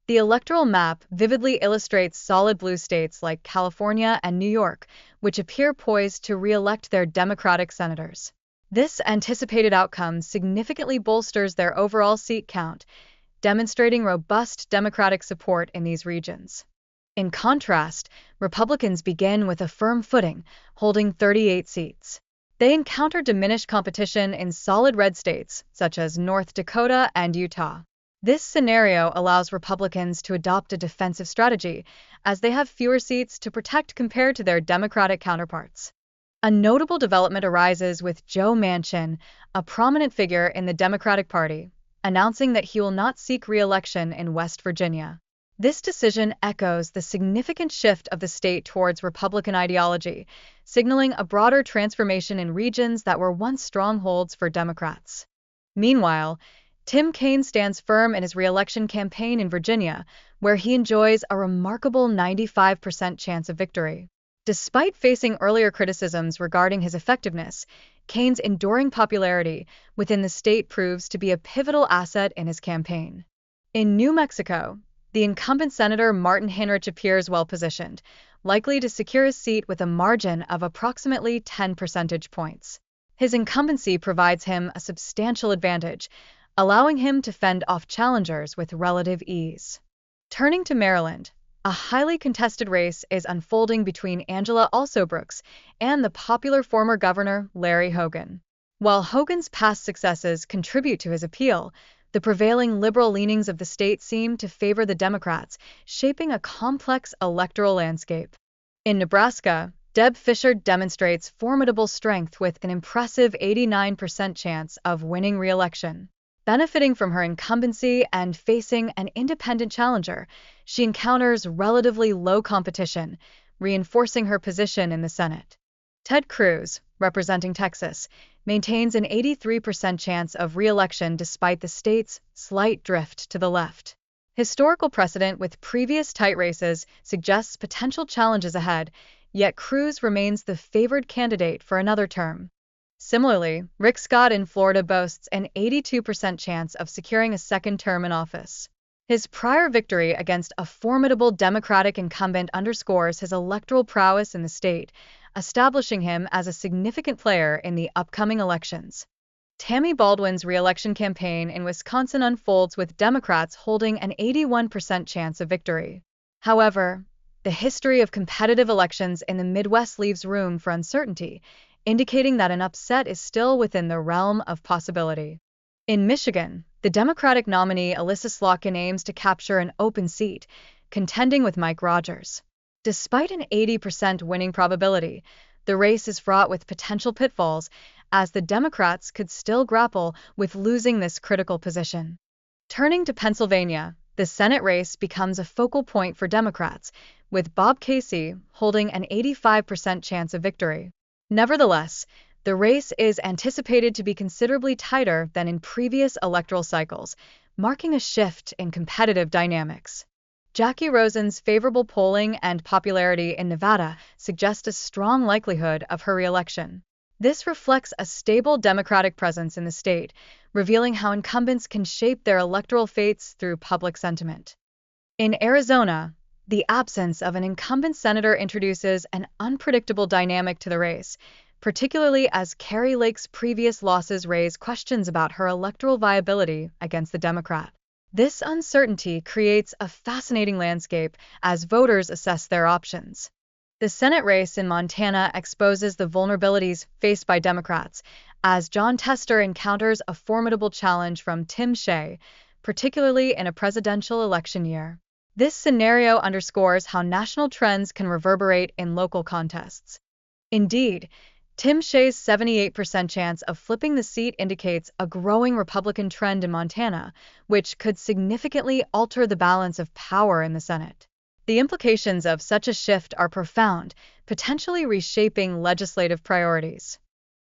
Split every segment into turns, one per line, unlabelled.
The electoral map vividly illustrates solid blue states like California and New York, which appear poised to re-elect their Democratic senators. This anticipated outcome significantly bolsters their overall seat count, demonstrating robust Democratic support in these regions. In contrast, Republicans begin with a firm footing, holding 38 seats. They encounter diminished competition in solid red states, such as North Dakota and Utah. This scenario allows Republicans to adopt a defensive strategy, as they have fewer seats to protect compared to their Democratic counterparts. A notable development arises with Joe Manchin, a prominent figure in the Democratic Party, announcing that he will not seek re-election in West Virginia. This decision echoes the significant shift of the state towards Republican ideology, signaling a broader transformation in regions that were once strongholds for Democrats. Meanwhile, Tim Kaine stands firm in his re-election campaign in Virginia, where he enjoys a remarkable 95% chance of victory. Despite facing earlier criticisms regarding his effectiveness, Kaine's enduring popularity within the state proves to be a pivotal asset in his campaign. In New Mexico, the incumbent Senator Martin Hinrich appears well-positioned, likely to secure his seat with a margin of approximately 10 percentage points. His incumbency provides him a substantial advantage, allowing him to fend off challengers with relative ease. Turning to Maryland, a highly contested race is unfolding between Angela Alsobrooks and the popular former governor Larry Hogan. While Hogan's past successes contribute to his appeal, the prevailing liberal leanings of the state seem to favor the Democrats, shaping a complex electoral landscape. In Nebraska, Deb Fischer demonstrates formidable strength with an impressive 89% chance of winning re-election. Benefiting from her incumbency and facing an independent challenger, she encounters relatively low competition, reinforcing her position in the Senate. Ted Cruz, representing Texas, maintains an 83% chance of re-election despite the state's slight drift to the left. Historical precedent with previous tight races suggests potential challenges ahead, yet Cruz remains the favored candidate for another term. Similarly, Rick Scott in Florida boasts an 82% chance of securing a second term in office. His prior victory against a formidable Democratic incumbent underscores his electoral prowess in the state, establishing him as a significant player in the upcoming elections. Tammy Baldwin's re-election campaign in Wisconsin unfolds with Democrats holding an 81% chance of victory. However, the history of competitive elections in the Midwest leaves room for uncertainty, indicating that an upset is still within the realm of possibility. In Michigan, the Democratic nominee Alyssa Slotkin aims to capture an open seat, contending with Mike Rogers. Despite an 80% winning probability, the race is fraught with potential pitfalls, as the Democrats could still grapple with losing this critical position. Turning to Pennsylvania, the Senate race becomes a focal point for Democrats, with Bob Casey holding an 85% chance of victory. Nevertheless, the race is anticipated to be considerably tighter than in previous electoral cycles, marking a shift in competitive dynamics. Jackie Rosen's favorable polling and popularity in Nevada suggest a strong likelihood of her re-election. This reflects a stable Democratic presence in the state, revealing how incumbents can shape their electoral fates through public sentiment. In Arizona, the absence of an incumbent senator introduces an unpredictable dynamic to the race, particularly as Kari Lake's previous losses raise questions about her electoral viability against the Democrat. This uncertainty creates a fascinating landscape as voters assess their options. The Senate race in Montana exposes the vulnerabilities faced by Democrats, as John Tester encounters a formidable challenge from Tim Shea, particularly in a presidential election year. This scenario underscores how national trends can reverberate in local contests. Indeed, Tim Shea's 78% chance of flipping the seat indicates a growing Republican trend in Montana, which could significantly alter the balance of power in the Senate. The implications of such a shift are profound, potentially reshaping legislative priorities.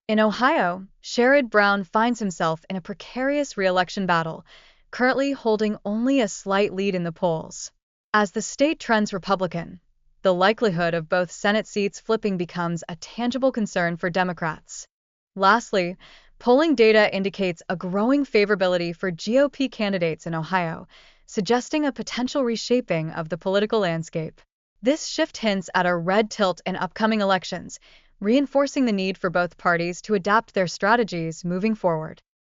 In Ohio, Sherrod Brown finds himself in a precarious re-election battle, currently holding only a slight lead in the polls. As the state trends Republican, the likelihood of both Senate seats flipping becomes a tangible concern for Democrats. Lastly, polling data indicates a growing favorability for GOP candidates in Ohio, suggesting a potential reshaping of the political landscape. This shift hints at a red tilt in upcoming elections, reinforcing the need for both parties to adapt their strategies moving forward.